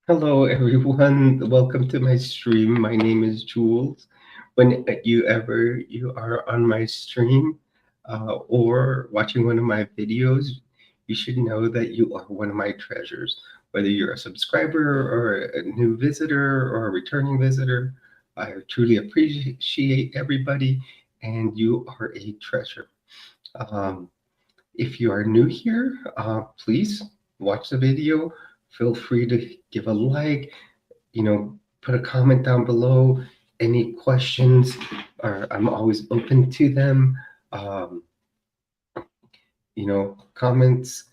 Hello, everyone. Welcome to my stream. My name is Jules. When you are on my stream or watching one of my videos, you should know that you are one of my treasures. Whether you're a subscriber or a new visitor or a returning visitor, I truly appreciate everybody, and you are a treasure. Um, if you are new here, please watch the video. Feel free to give a like, put a comment down below. Any questions, or I'm always open to them. Um, Comments,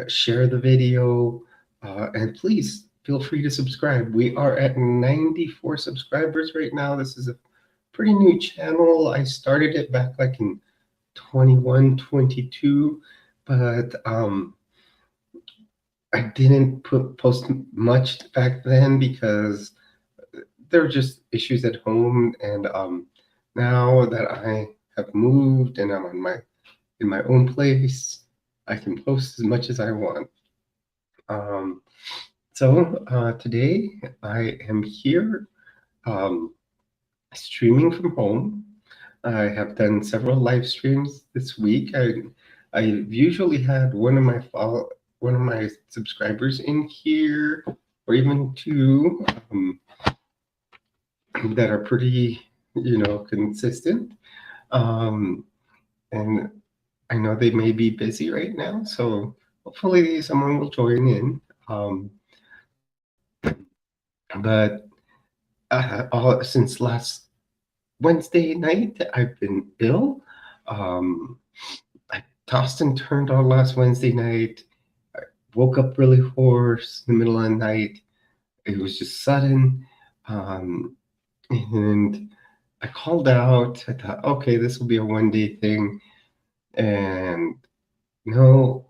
share the video, and please feel free to subscribe. We are at 94 subscribers right now. This is a pretty new channel. I started it back like in 21, 22, but I didn't post much back then because there were just issues at home, and now that I have moved and I'm on my in my own place, I can post as much as I want. Um, so today I am here um, streaming from home. I have done several live streams this week. I've usually had one of my subscribers in here, or even two. That are pretty, consistent. Um, and I know they may be busy right now, so hopefully someone will join in. But since last Wednesday night, I've been ill. Um, I tossed and turned all last Wednesday night. I woke up really hoarse in the middle of the night. It was just sudden. Um, and I called out. I thought, okay, this will be a 1 day thing. And no,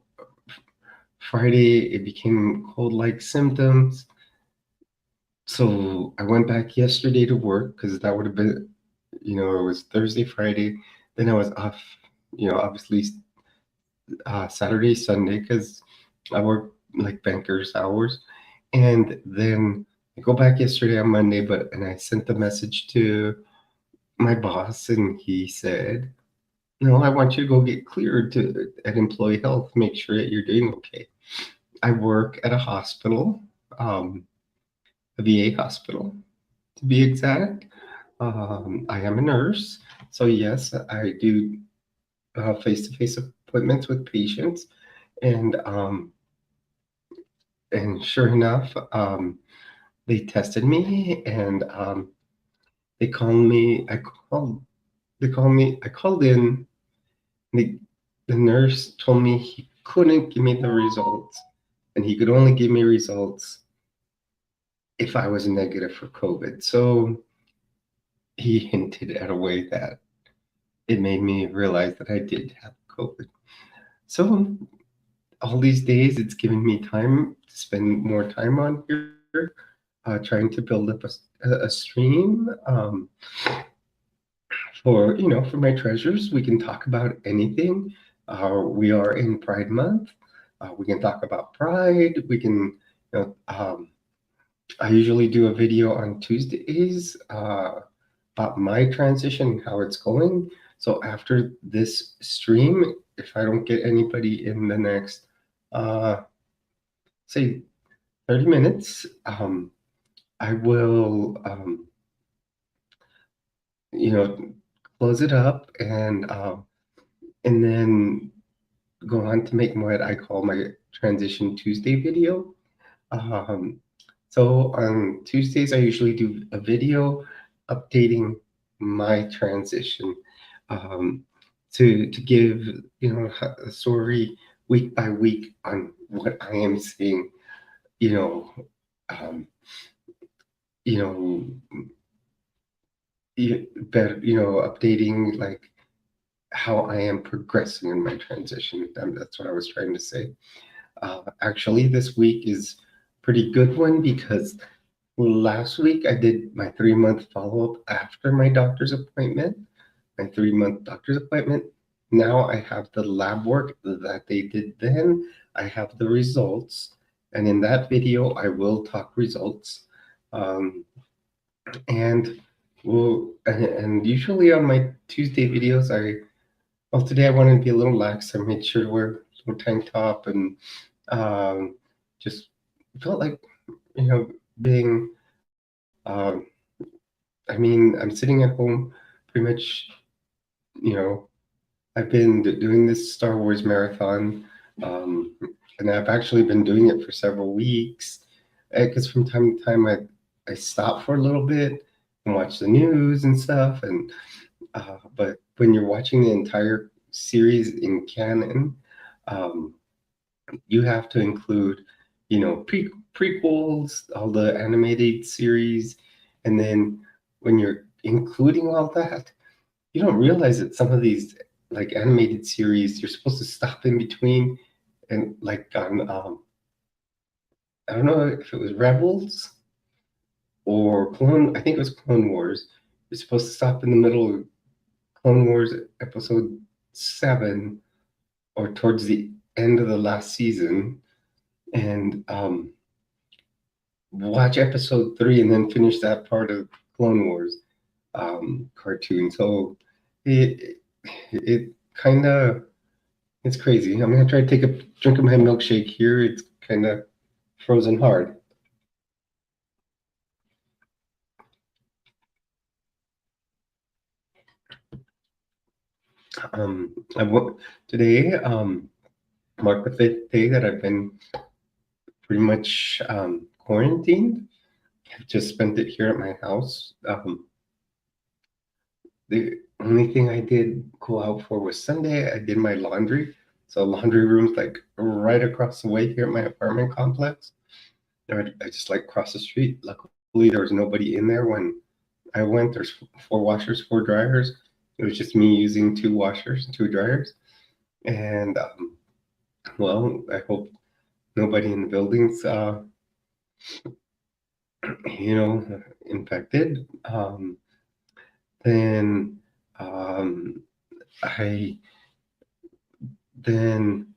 Friday it became cold-like symptoms. So I went back yesterday to work because that would have been, it was Thursday, Friday. Then I was off, obviously Saturday, Sunday because I work like banker's hours. And then I go back yesterday on Monday, and I sent the message to my boss, and he said, "No, I want you to go get cleared at Employee Health. Make sure that you're doing okay." I work at a hospital, um, a VA hospital, to be exact. I am a nurse, so yes, I do face-to-face appointments with patients, and sure enough, they tested me, and they called me. I called. They called me. I called in. The, the nurse told me he couldn't give me the results, and he could only give me results if I was negative for COVID. So he hinted at a way that it made me realize that I did have COVID. So all these days, it's given me time to spend more time on here, trying to build up a stream. For my treasures, we can talk about anything. We are in Pride Month. We can talk about Pride. We can, I usually do a video on Tuesdays about my transition, how it's going. So after this stream, if I don't get anybody in the next, uh, say, 30 minutes, I will, you know, close it up and then go on to make what I call my Transition Tuesday video. Um, so on Tuesdays, I usually do a video updating my transition um, to give a story week by week on what I am seeing. You know, um, you know, better. Updating like how I am progressing in my transition. That's what I was trying to say. Actually, this week is pretty good one because last week I did my 3 month follow up after my doctor's appointment, my 3 month doctor's appointment. Now I have the lab work that they did then. I have the results, And in that video, I will talk results. Um, and and usually on my Tuesday videos, well, today I wanted to be a little lax. I made sure to wear a little tank top and um, just felt like, being, I mean, I'm sitting at home pretty much, you know, I've been doing this Star Wars marathon, um, and I've actually been doing it for several weeks. Because from time to time, I stop for a little bit and watch the news and stuff. And but when you're watching the entire series in canon, um, you have to include, prequels, all the animated series, and then when you're including all that, you don't realize that some of these like animated series you're supposed to stop in between, and like on I don't know if it was Rebels or Clone, I think it was Clone Wars. You're supposed to stop in the middle of Clone Wars episode 7 or towards the end of the last season, and watch episode 3 and then finish that part of Clone Wars cartoon. So it it kind of, it's crazy. I'm gonna try to take a drink of my milkshake here. It's kind of frozen hard. I today marked the 5th day that I've been pretty much quarantined. I've just spent it here at my house. The only thing I did go out for was Sunday. I did my laundry. So laundry room's like right across the way here at my apartment complex. I just like cross the street. Luckily, there was nobody in there when I went. There's 4 washers, 4 dryers. It was just me using 2 washers, 2 dryers. And well, I hope nobody in the building's, infected. Then um, I then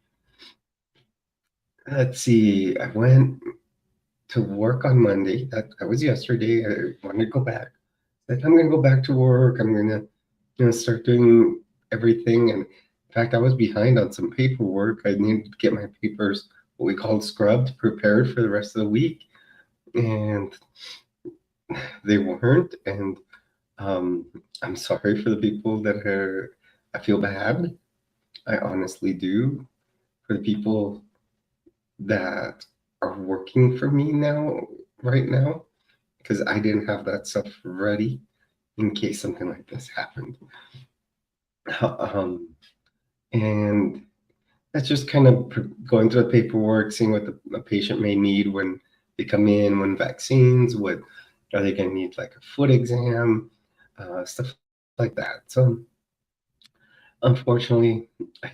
let's see. I went to work on Monday. That was yesterday. I wanted to go back. Like I'm gonna go back to work. I'm gonna, start doing everything. And in fact, I was behind on some paperwork. I needed to get my papers, what we called scrubbed, prepared for the rest of the week, and they weren't. And I'm sorry for the people that are. I feel bad. I honestly do, for the people that are working for me now, right now, because I didn't have that stuff ready in case something like this happened. Um, and that's just kind of going through the paperwork, seeing what the patient may need when they come in, when vaccines, what are they going to need, like a foot exam, stuff like that. So unfortunately, I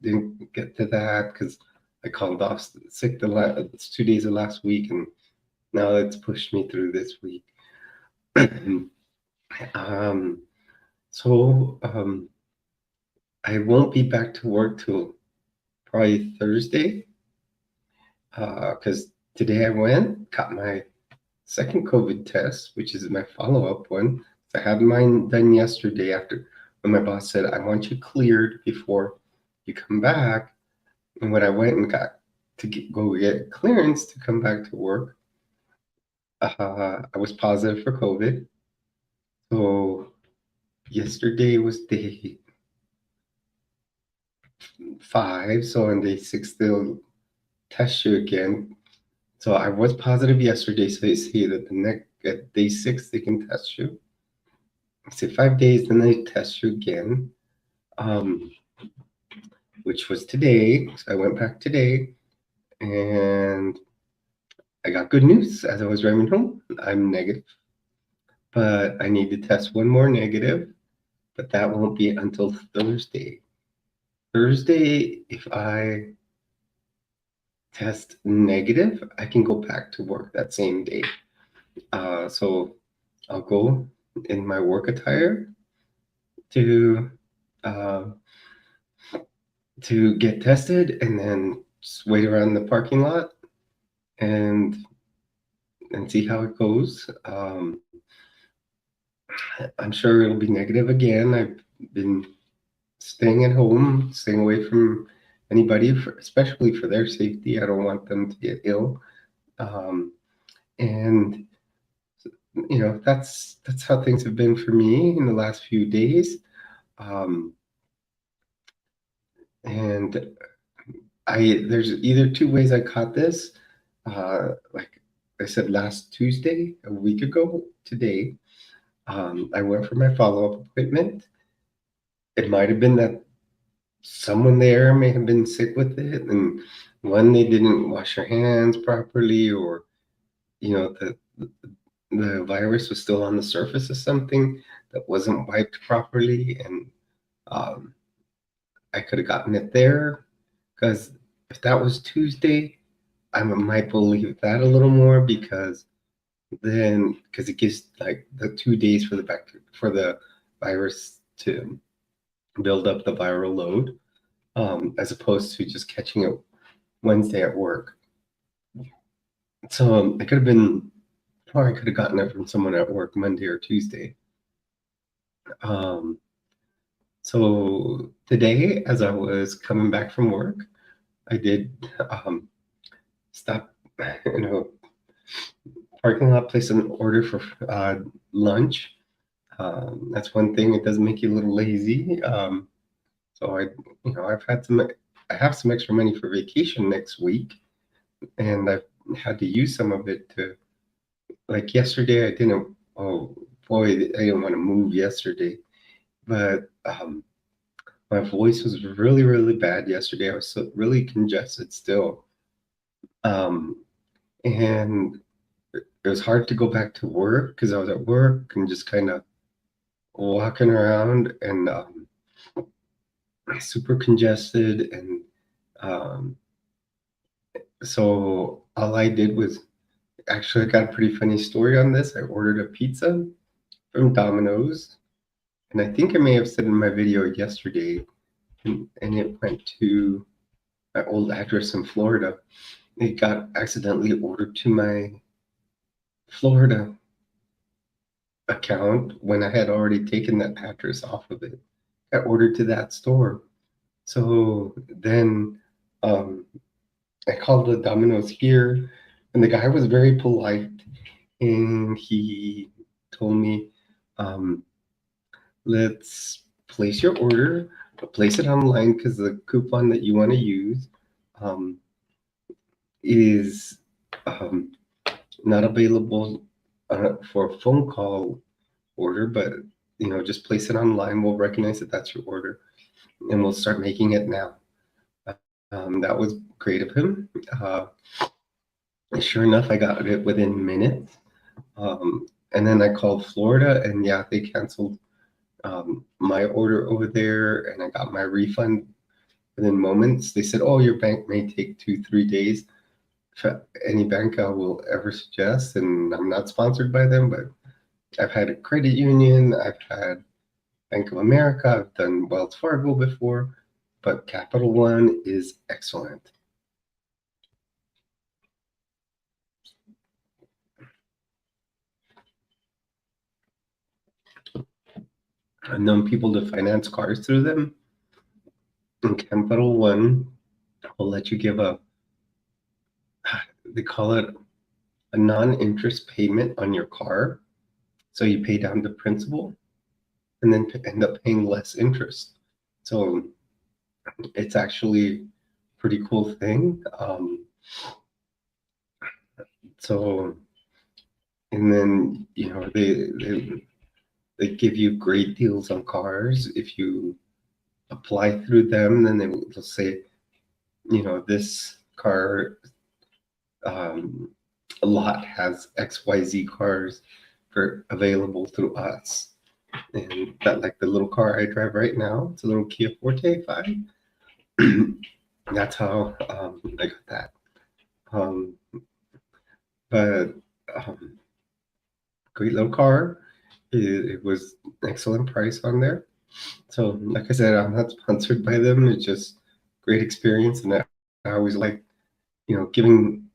didn't get to that because I called off sick the last 2 days of last week, and now it's pushed me through this week. um, so I won't be back to work till probably Thursday, because today I went, got my second COVID test, which is my follow-up one. I had mine done yesterday after when my boss said, I want you cleared before you come back. And when I went and got to go get clearance to come back to work, I was positive for COVID. So yesterday was day 5. So on day 6, they'll test you again. So I was positive yesterday. So they say that the next at day 6 they can test you. I say 5 days, then they test you again, um, which was today. So I went back today, and I got good news as I was driving home. I'm negative, but I need to test one more negative, but that won't be until Thursday. Thursday, if I test negative, I can go back to work that same day. So I'll go in my work attire to uh, to get tested, and then just wait around the parking lot and see how it goes. I'm sure it'll be negative again. I've been staying at home, staying away from anybody, especially for their safety. I don't want them to get ill. Um, and that's how things have been for me in the last few days. Um, and there's either two ways I caught this. Like I said last Tuesday, a week ago today, I went for my follow-up appointment. It might have been that someone there may have been sick with it, and one, they didn't wash their hands properly, or the virus was still on the surface of something that wasn't wiped properly, and um, I could have gotten it there. Because if that was Tuesday, I might believe that a little more, because it gives like the 2 days for the virus to build up the viral load, as opposed to just catching it Wednesday at work. So it could have been, or I could have gotten it from someone at work Monday or Tuesday. Um, so today, as I was coming back from work, I did stop, parking lot, place an order for lunch. That's one thing. It does make you a little lazy. So I have some extra money for vacation next week, and I've had to use some of it to, like yesterday, I didn't. Oh boy, I didn't want to move yesterday, but my voice was really, really bad yesterday. I was really congested still, and it was hard to go back to work because I was at work and just kind of walking around, and super congested, and um, so all I did was, actually, I got a pretty funny story on this. I ordered a pizza from Domino's, and I think I may have said in my video yesterday, and it went to my old address in Florida. It got accidentally ordered to my Florida account when I had already taken that address off of it. Got ordered to that store. So then I called the Domino's here, and the guy was very polite, and he told me, let's place your order, but place it online because the coupon that you want to use um, is not available for a phone call order, but just place it online. We'll recognize that that's your order, and we'll start making it now. That was great of him. Sure enough, I got it within minutes. And then I called Florida, and yeah, they canceled my order over there, and I got my refund within moments. They said, "Oh, your bank may take 2-3 days." Any bank I will ever suggest, and I'm not sponsored by them, but I've had a credit union, I've had Bank of America, I've done Wells Fargo before, but Capital One is excellent. I've known people to finance cars through them, and Capital One will let you give they call it a non-interest payment on your car. So you pay down the principal and then end up paying less interest. So it's actually a pretty cool thing. So, and then, they give you great deals on cars. If you apply through them, then they'll say, this car a lot has XYZ cars available through us. And that, like the little car I drive right now, it's a little Kia Forte 5. That's how I got that. But great little car. It was excellent price on there. So, like I said, I'm not sponsored by them. It's just great experience, and I always like, giving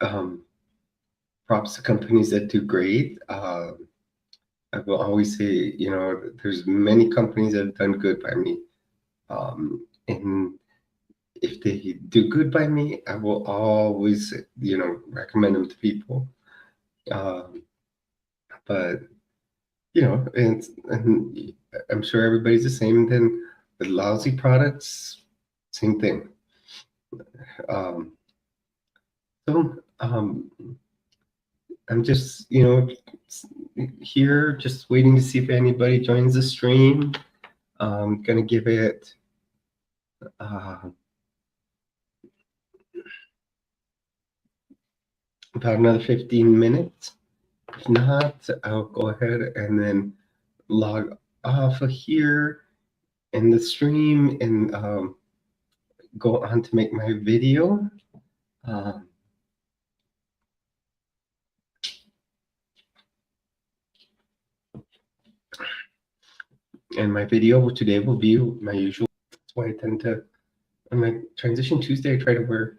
um, props to companies that do great. I will always say, there's many companies that have done good by me. And if they do good by me, I will always, recommend them to people. Um, but and I'm sure everybody's the same. Then with lousy products, same thing. Um, so I'm just, here, just waiting to see if anybody joins the stream. I'm gonna give it uh, about another 15 minutes. If not, I'll go ahead and then log off of here in the stream and go on to make my video. Um, and my video today will be my usual. That's why I tend to, on my transition Tuesday, I try to wear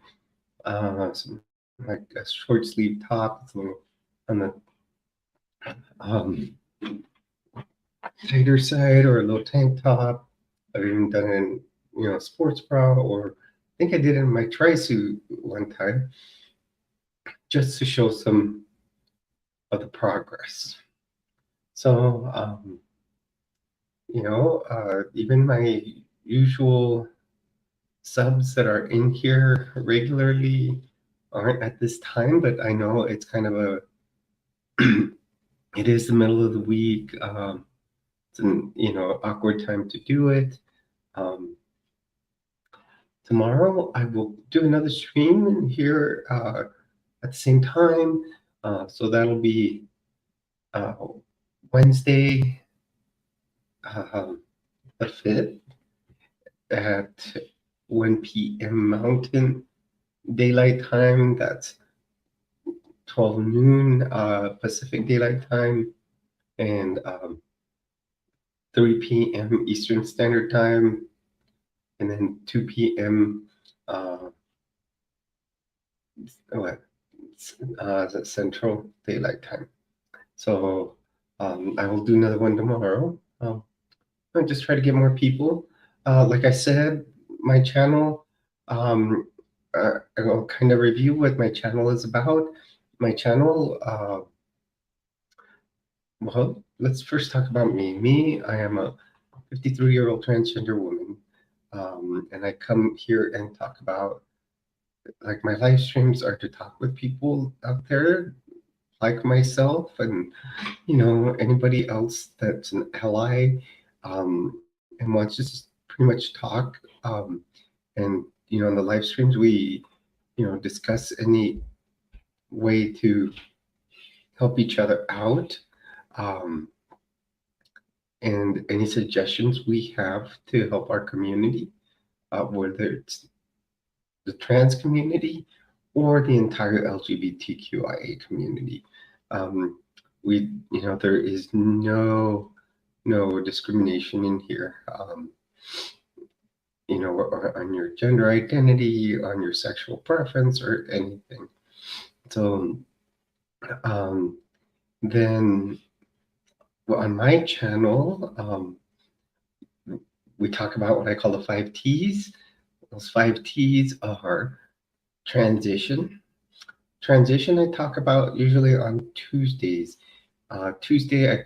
some, like a short sleeve top. It's a little on the um, tighter side, or a little tank top. I've even done it in, sports bra, or I think I did it in my tri-suit one time, just to show some of the progress. So, even my usual subs that are in here regularly aren't at this time, but I know it's kind of it is the middle of the week. It's an, awkward time to do it. Um, Tomorrow I will do another stream here at the same time. So that'll be uh, Wednesday, um, the 5th at 1 p.m. Mountain Daylight Time. That's 12 noon Pacific Daylight Time, and 3 p.m. Eastern Standard Time, and then 2 p.m. What? The Central Daylight Time. So I will do another one tomorrow. I'll just try to get more people. Like I said, my channel, um, I'll kind of review what my channel is about. My channel, well, let's first talk about me. I am a 53-year-old transgender woman, and I come here and talk about, like, my live streams are to talk with people out there like myself, and anybody else that's an ally, and wants to just pretty much talk. And in the live streams, we discuss any way to help each other out, um, and any suggestions we have to help our community, whether it's the trans community or the entire LGBTQIA community. Um, there is no discrimination in here. Or on your gender identity, on your sexual preference, or anything. So, um, then on my channel, we talk about what I call the 5 T's. Those 5 T's are transition. Transition I talk about usually on Tuesdays. Tuesday,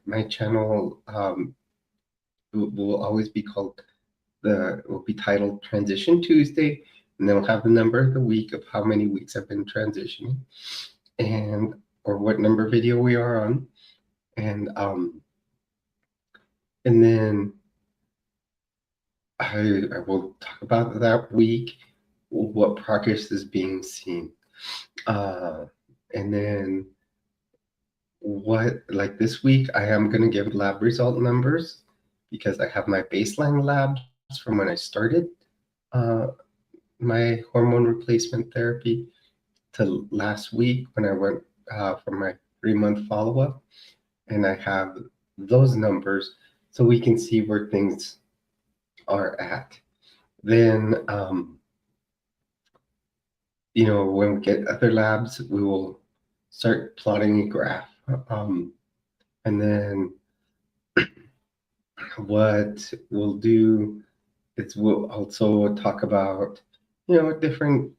my channel will always be called will be titled Transition Tuesday, and then we'll have the number of the week of how many weeks I've been transitioning, and or what number video we are on, and then I will talk about that week, what progress is being seen, and then like this week I am going to give lab result numbers, because I have my baseline labs from when I started uh, my hormone replacement therapy to last week when I went for my 3-month follow-up, and I have those numbers so we can see where things are at. Then when we get other labs, we will start plotting a graph. And then what we'll do is we'll also talk about, different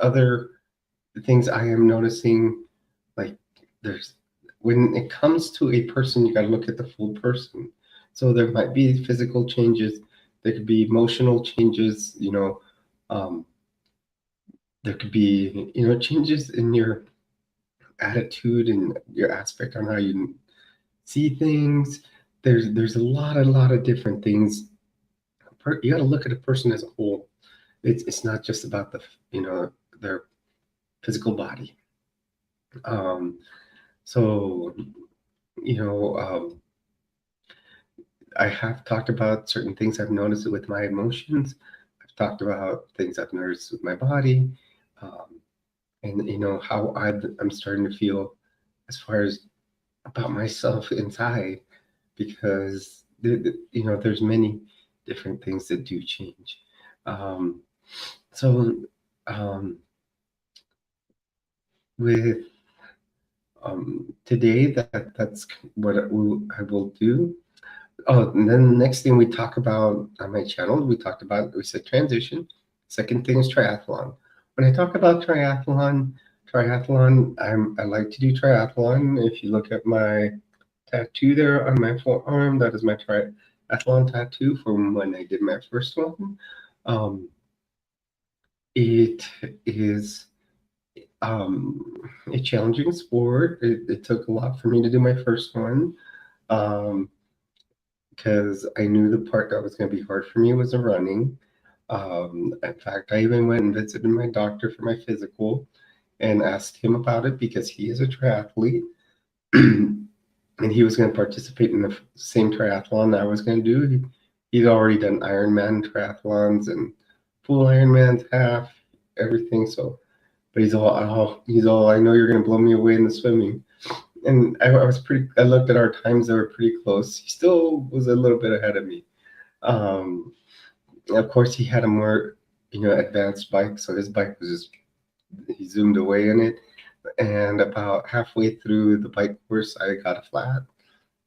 other things I am noticing. Like there's when it comes to a person, you got to look at the full person. So there might be physical changes, there could be emotional changes, um, there could be changes in your attitude and your aspect on how you see things. There's a lot of different things. You got to look at a person as a whole. It's not just about their physical body. Um, so you know I have talked about certain things I've noticed with my emotions. I've talked about things I've noticed with my body, um, and how I'm starting to feel as far as about myself inside, because there's many different things that do change. Um, so um, with today, that's what I will do. Oh, and then the next thing we talk about on my channel, we said transition. Second thing is triathlon. When I talk about triathlon, I like to do triathlon. If you look at my tattoo there on my forearm, that is my triathlon tattoo from when I did my first one. Um, it is a challenging sport. It took a lot for me to do my first one. Um, because I knew the part that was going to be hard for me was the running. In fact, I even went and visited my doctor for my physical and asked him about it because he is a triathlete and he was going to participate in the same triathlon I was going to do. He's already done Ironman triathlons and full Ironmans, half, everything. So, but he's all, I know you're going to blow me away in the swimming. And I looked at our times, they were pretty close. He still was a little bit ahead of me. Um, of course, he had a more, advanced bike. So his bike was just, he zoomed away in it. And about halfway through the bike course, I got a flat.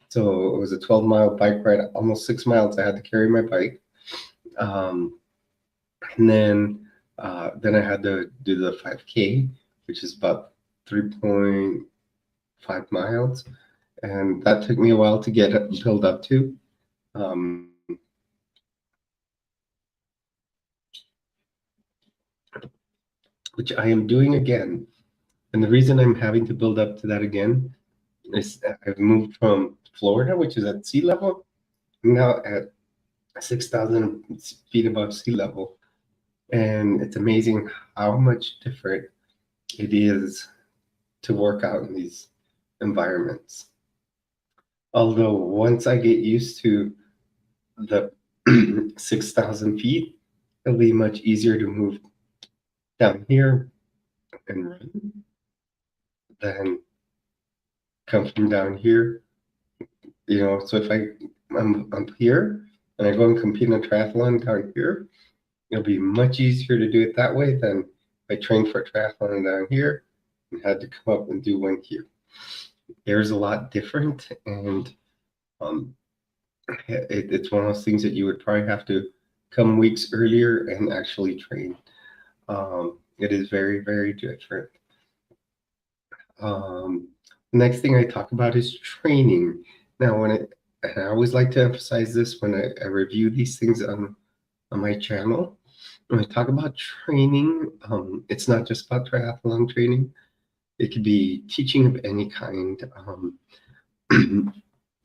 So it was a 12-mile bike ride, almost 6 miles. I had to carry my bike. Um, and then I had to do the 5K, which is about 3.5 miles. And that took me a while to get build up to, um, which I am doing again. And the reason I'm having to build up to that again is that I've moved from Florida, which is at sea level, now at 6,000 feet above sea level. And it's amazing how much different it is to work out in these environments. Although once I get used to the 6,000 feet, it'll be much easier to move down here and run than come from down here. So if I'm up here and I go and compete in a triathlon down here, it'll be much easier to do it that way than if I trained for a triathlon down here and had to come up and do one here. Air's a lot different, and um, it's one of those things that you would probably have to come weeks earlier and actually train. It is very, very different. Next thing I talk about is training. Now, and I always like to emphasize this when I review these things on my channel. When I talk about training, it's not just about triathlon training. It could be teaching of any kind.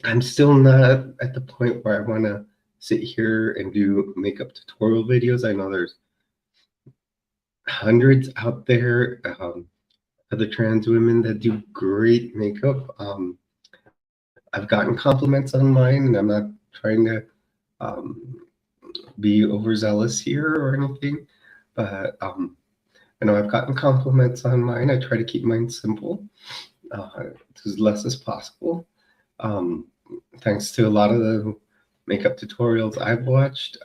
I'm still not at the point where I want to sit here and do makeup tutorial videos. I know there's hundreds out there, other trans women that do great makeup. I've gotten compliments on mine, and I'm not trying to um, be overzealous here or anything, but I know I've gotten compliments on mine. I try to keep mine simple, as less as possible. Um, Thanks to a lot of the makeup tutorials I've watched,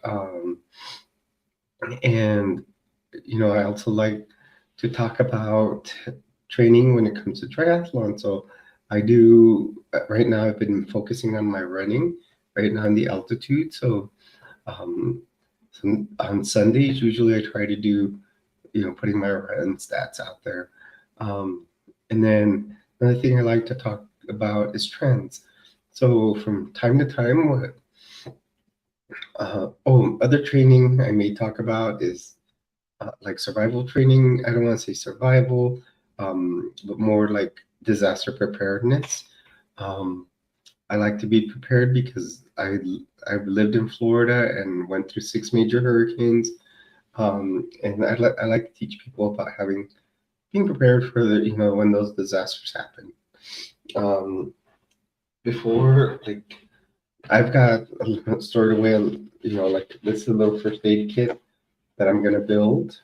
and I also like to talk about training when it comes to triathlon. So I do right now. I've been focusing on my running right now in the altitude. So um, on Sundays, usually I try to do putting my run stats out there. Um, and then another thing I like to talk about is trends. So from time to time, other training I may talk about is like survival training. I don't want to say survival, but more like disaster preparedness. Um, I like to be prepared because I've lived in Florida and went through 6 major hurricanes, and I like to teach people about being prepared for when those disasters happen. Um, before like I've got stored away, like this is a little first aid kit that I'm gonna build.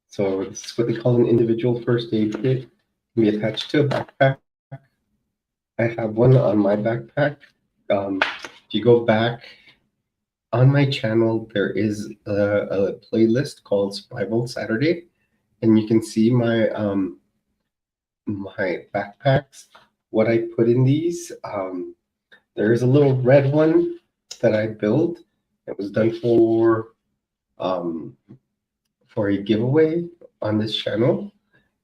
So this is what they call an individual first aid kit. Can be attached to a backpack. I have one on my backpack. If you go back on my channel, there is a playlist called Survival Saturday, and you can see my backpacks. What I put in these. There is a little red one that I built. It was done um, for a giveaway on this channel,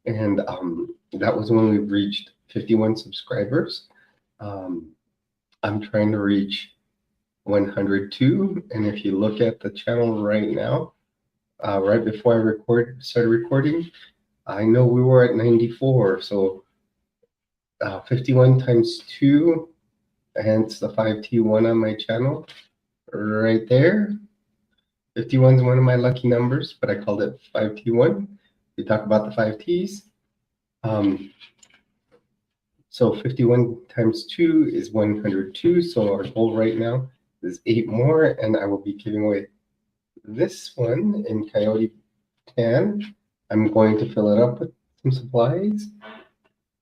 and that was when we reached 51 subscribers. Um, I'm trying to reach 102, and if you look at the channel right now, right before started recording, I know we were at 94. So 51 times 2, hence the 5T1 on my channel, right there. 51 is one of my lucky numbers, but I called it 5T1. We talk about the 5Ts. Um, so 51 times 2 is 102. So our goal right now is 8 more, and I will be giving away this one in Coyote Tan. I'm going to fill it up with some supplies.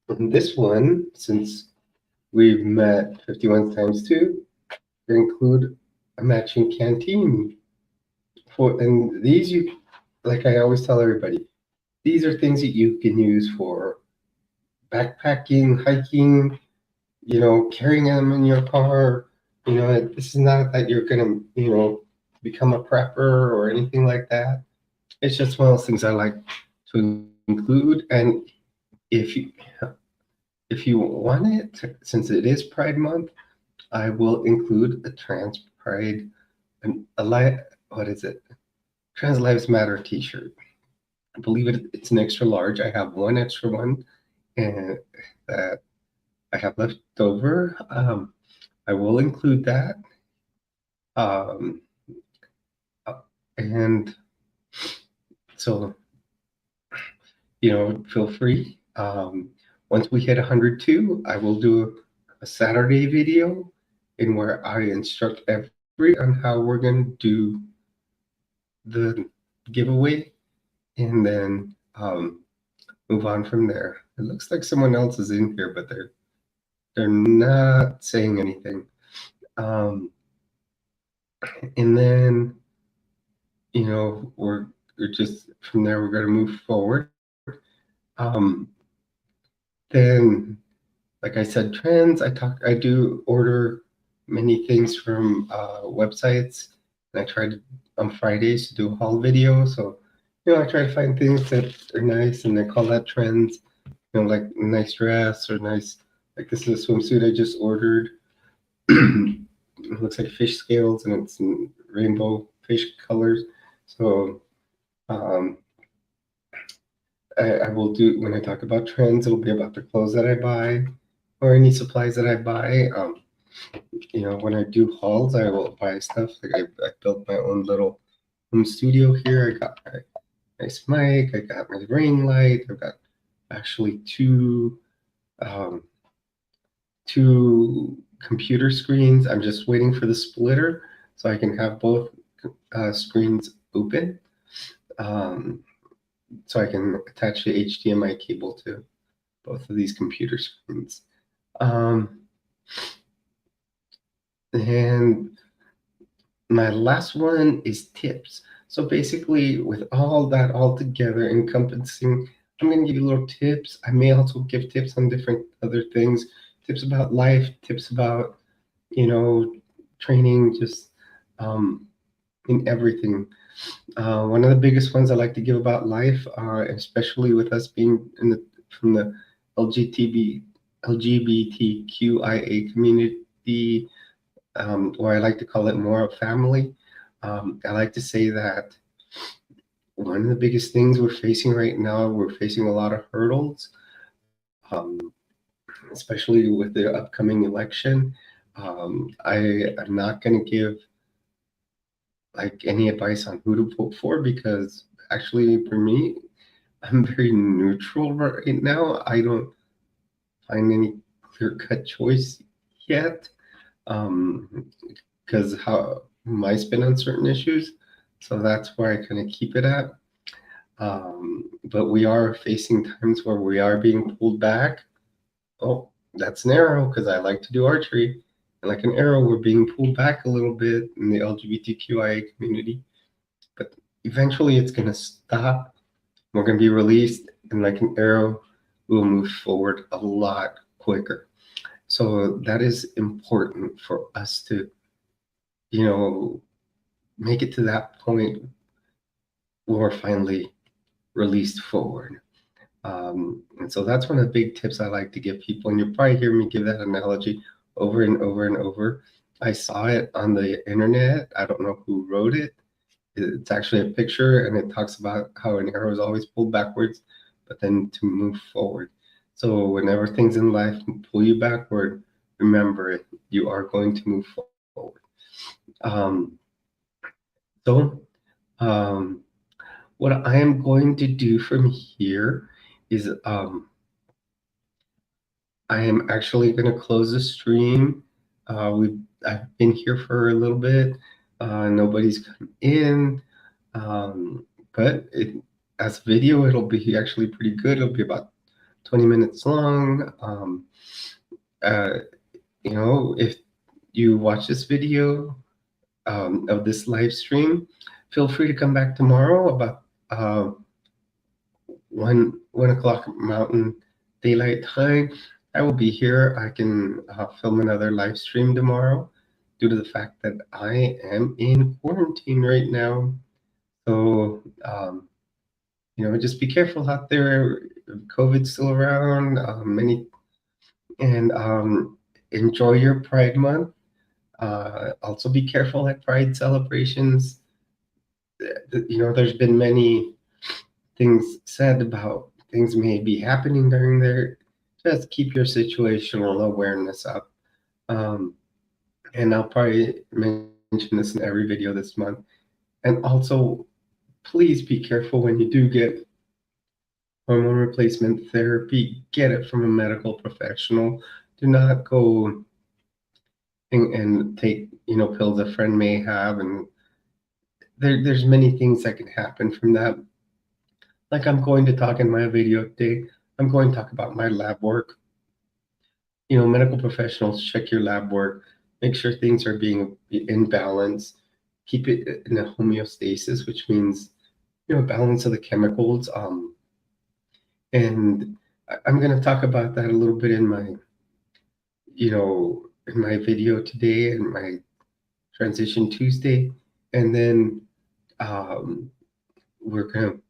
And this one, since we've met 51 times 2, we include a matching canteen. And these like I always tell everybody, these are things that you can use for backpacking, hiking, carrying them in your car. This is not that you're gonna, become a prepper or anything like that. It's just one of those things I like to include. And if you if you want it, since it is Pride Month, I will include a Trans Pride and what is it? Trans Lives Matter T-shirt. I believe it's an extra large. I have one extra one, and that I have left over. I will include that. Um, and so, feel free. Once we hit 102, I will do a Saturday video in where I instruct everybody on how we're going to do the giveaway, and then move on from there. It looks like someone else is in here, but they're not saying anything. And then we're just from there we're going to move forward. Then, like I said, trends. I do order many things from websites, and I try to on Fridays to do a haul video. So I try to find things that are nice, and I call that trends. Like a nice dress or nice, like this is a swimsuit I just ordered. It looks like fish scales, and it's in rainbow fish colors. So um, I will do, when I talk about trends, it'll be about the clothes that I buy or any supplies that I buy. When I do hauls, I will buy stuff. Like I built my own little home studio here. I got my nice mic. I got my ring light. I've got actually um, two computer screens. I'm just waiting for the splitter so I can have both screens open. So I can attach the HDMI cable to both of these computer screens. And my last one is tips. So basically, with all that all together encompassing, I'm going to give you little tips. I may also give tips on different other things, tips about life, tips about, you know, training, just um, in everything. One of the biggest ones I like to give about life, especially with us being in the from the LGBTQIA community, or I like to call it more a family. I like to say that one of the biggest things we're facing right now, we're facing a lot of hurdles, especially with the upcoming election. I'm not going to give like any advice on who to vote for because actually for me, I'm very neutral right now. I don't find any clear cut choice yet. Um, because how my spin on certain issues. So that's where I kind of keep it at. But we are facing times where we are being pulled back. Oh, that's an arrow because I like to do archery. And like an arrow, we're being pulled back a little bit in the LGBTQIA community. But eventually it's going to stop. We're going to be released. And like an arrow, we'll move forward a lot quicker. So that is important for us to, you know, make it to that point where we're finally released forward. And so that's one of the big tips I like to give people. And you'll probably hear me give that analogy over and over and over. I saw it on the internet. I don't know who wrote it. It's actually a picture and it talks about how an arrow is always pulled backwards, but then to move forward. So whenever things in life pull you backward, remember it. You are going to move forward. Um, so um, what I am going to do from here is I am actually going to close the stream. I've been here for a little bit. Nobody's come in, but as a video, it'll be actually pretty good. It'll be about 20 minutes long. Uh, if you watch this video of this live stream, feel free to come back tomorrow about uh, 1 o'clock Mountain Daylight Time. I will be here. I can film another live stream tomorrow due to the fact that I am in quarantine right now. So, just be careful out there. COVID's still around. And enjoy your Pride Month. Also, be careful at Pride celebrations. There's been many things said about things may be happening during there. Just keep your situational awareness up. Um, and I'll probably mention this in every video this month. And also, please be careful when you do get hormone replacement therapy. Get it from a medical professional. Do not go and take pills a friend may have, and there's many things that can happen from that. Like I'm going to talk in my video today, I'm going to talk about my lab work. Medical professionals, check your lab work, make sure things are being in balance, keep it in a homeostasis, which means, balance of the chemicals. And I'm going to talk about that a little bit in my video today and my Transition Tuesday. And then we're going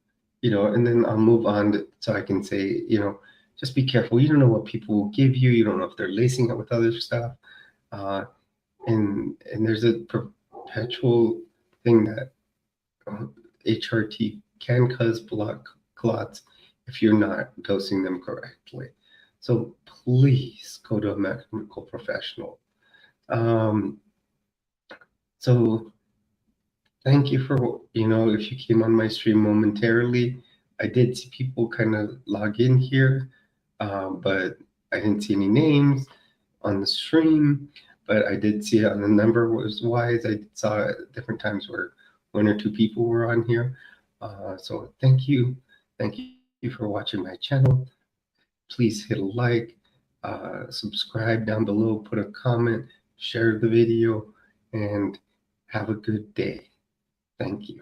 to, and then I'll move on so I can say, just be careful. You don't know what people will give you. You don't know if they're lacing it with other stuff. And there's a perpetual thing that HRT can cause blood clots if you're not dosing them correctly. So please go to a medical professional. So thank you for, if you came on my stream momentarily. I did see people kind of log in here, but I didn't see any names on the stream, but I did see it on the number was wise. I saw at different times where one or two people were on here. So thank you. Thank you for watching my channel. Please hit a like, subscribe down below, put a comment, share the video, and have a good day. Thank you.